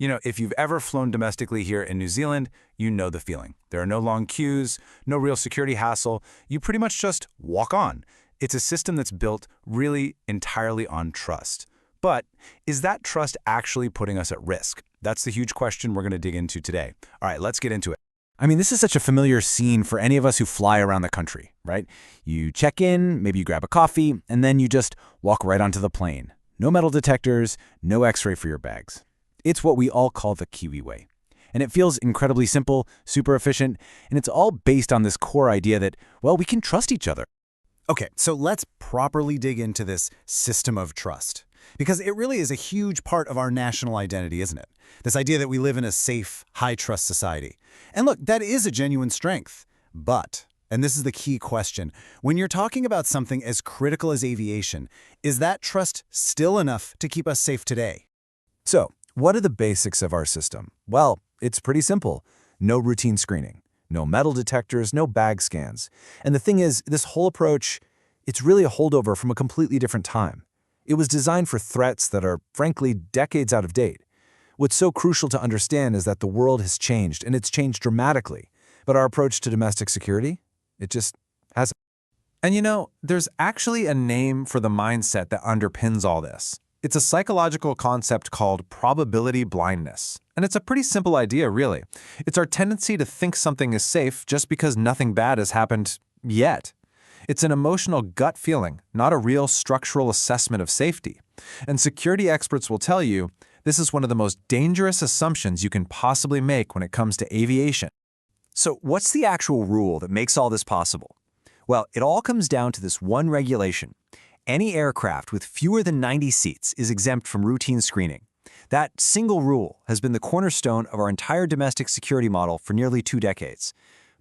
If you've ever flown domestically here in New Zealand, you know the feeling. There are no long queues, no real security hassle. You pretty much just walk on. It's a system that's built really entirely on trust. But is that trust actually putting us at risk? That's the huge question we're going to dig into today. All right, let's get into it. I mean, this is such a familiar scene for any of us who fly around the country, right? You check in, maybe you grab a coffee, and then you just walk right onto the plane. No metal detectors, no x-ray for your bags. It's what we all call the Kiwi way. And it feels incredibly simple, super efficient, and it's all based on this core idea that, well, we can trust each other. Okay, so let's properly dig into this system of trust. Because it really is a huge part of our national identity, isn't it? This idea that we live in a safe, high-trust society. And look, that is a genuine strength. But, and this is the key question, when you're talking about something as critical as aviation, is that trust still enough to keep us safe today? So, what are the basics of our system? Well, it's pretty simple. No routine screening, no metal detectors, no bag scans. And the thing is, this whole approach, it's really a holdover from a completely different time. It was designed for threats that are, frankly, decades out of date. What's so crucial to understand is that the world has changed, and it's changed dramatically. But our approach to domestic security, it just hasn't. And there's actually a name for the mindset that underpins all this. It's a psychological concept called probability blindness. And it's a pretty simple idea, really. It's our tendency to think something is safe just because nothing bad has happened yet. It's an emotional gut feeling, not a real structural assessment of safety. And security experts will tell you this is one of the most dangerous assumptions you can possibly make when it comes to aviation. So what's the actual rule that makes all this possible? Well, it all comes down to this one regulation. Any aircraft with fewer than 90 seats is exempt from routine screening. That single rule has been the cornerstone of our entire domestic security model for nearly 2 decades.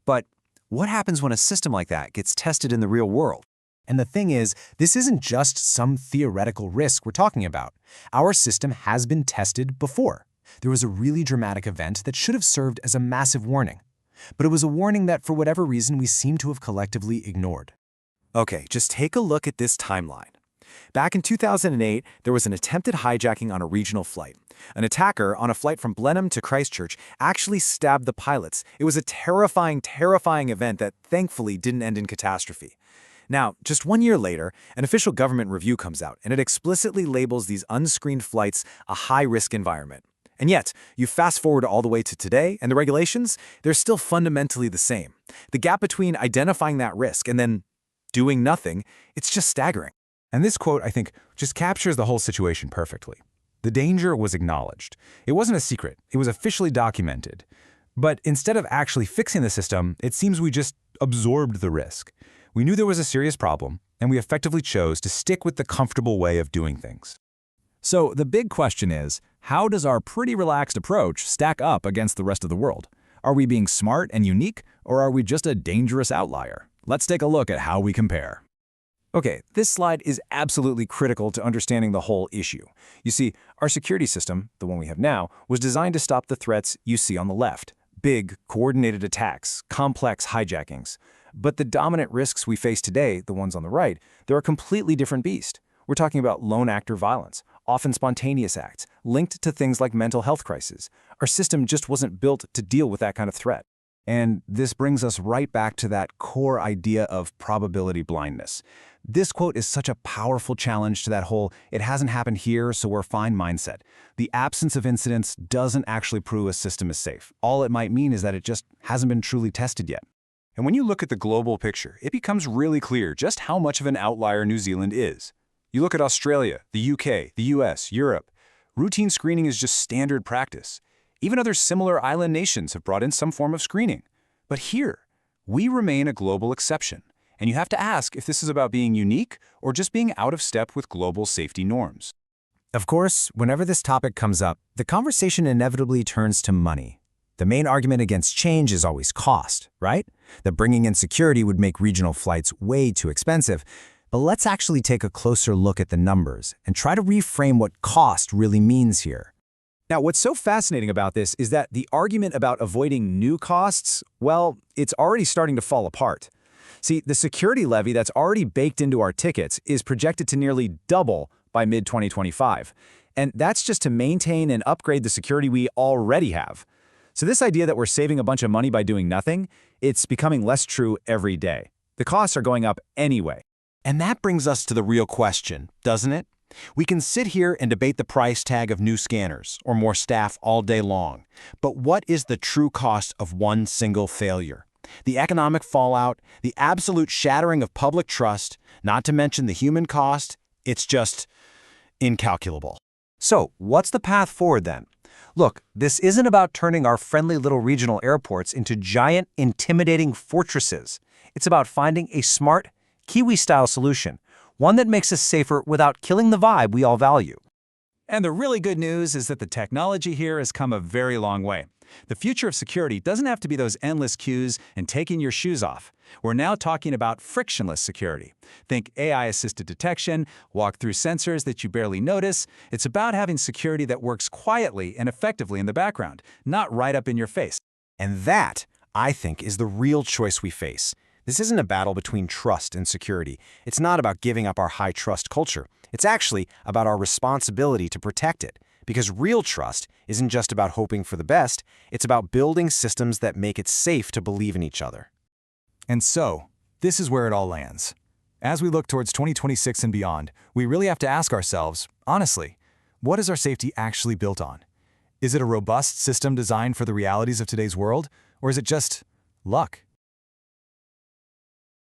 But what happens when a system like that gets tested in the real world? And the thing is, this isn't just some theoretical risk we're talking about. Our system has been tested before. There was a really dramatic event that should have served as a massive warning. But it was a warning that, for whatever reason, we seem to have collectively ignored. Okay, just take a look at this timeline. Back in 2008, there was an attempted hijacking on a regional flight. An attacker on a flight from Blenheim to Christchurch actually stabbed the pilots. It was a terrifying, terrifying event that thankfully didn't end in catastrophe. Now, just 1 year later, an official government review comes out, and it explicitly labels these unscreened flights a high-risk environment. And yet, you fast forward all the way to today, and the regulations, they're still fundamentally the same. The gap between identifying that risk and then doing nothing, it's just staggering. And this quote, I think, just captures the whole situation perfectly. The danger was acknowledged. It wasn't a secret. It was officially documented. But instead of actually fixing the system, it seems we just absorbed the risk. We knew there was a serious problem, and we effectively chose to stick with the comfortable way of doing things. So the big question is, how does our pretty relaxed approach stack up against the rest of the world? Are we being smart and unique, or are we just a dangerous outlier? Let's take a look at how we compare. Okay, this slide is absolutely critical to understanding the whole issue. You see, our security system, the one we have now, was designed to stop the threats you see on the left. Big, coordinated attacks, complex hijackings. But the dominant risks we face today, the ones on the right, they're a completely different beast. We're talking about lone actor violence, often spontaneous acts, linked to things like mental health crises. Our system just wasn't built to deal with that kind of threat. And this brings us right back to that core idea of probability blindness. This quote is such a powerful challenge to that whole "it hasn't happened here, so we're fine" mindset. The absence of incidents doesn't actually prove a system is safe. All it might mean is that it just hasn't been truly tested yet. And when you look at the global picture, it becomes really clear just how much of an outlier New Zealand is. You look at Australia, the UK, the US, Europe. Routine screening is just standard practice. Even other similar island nations have brought in some form of screening. But here, we remain a global exception. And you have to ask if this is about being unique or just being out of step with global safety norms. Of course, whenever this topic comes up, the conversation inevitably turns to money. The main argument against change is always cost, right? That bringing in security would make regional flights way too expensive. But let's actually take a closer look at the numbers and try to reframe what cost really means here. Now, what's so fascinating about this is that the argument about avoiding new costs, well, it's already starting to fall apart. See, the security levy that's already baked into our tickets is projected to nearly double by mid-2025. And that's just to maintain and upgrade the security we already have. So this idea that we're saving a bunch of money by doing nothing, it's becoming less true every day. The costs are going up anyway. And that brings us to the real question, doesn't it? We can sit here and debate the price tag of new scanners or more staff all day long. But what is the true cost of one single failure? The economic fallout, the absolute shattering of public trust, not to mention the human cost, it's just incalculable. So, what's the path forward then? Look, this isn't about turning our friendly little regional airports into giant, intimidating fortresses. It's about finding a smart, Kiwi-style solution, one that makes us safer without killing the vibe we all value. And the really good news is that the technology here has come a very long way. The future of security doesn't have to be those endless queues and taking your shoes off. We're now talking about frictionless security. Think AI-assisted detection, walk-through sensors that you barely notice. It's about having security that works quietly and effectively in the background, not right up in your face. And that, I think, is the real choice we face. This isn't a battle between trust and security. It's not about giving up our high-trust culture. It's actually about our responsibility to protect it. Because real trust isn't just about hoping for the best, it's about building systems that make it safe to believe in each other. And so, this is where it all lands. As we look towards 2026 and beyond, we really have to ask ourselves, honestly, what is our safety actually built on? Is it a robust system designed for the realities of today's world, or is it just luck?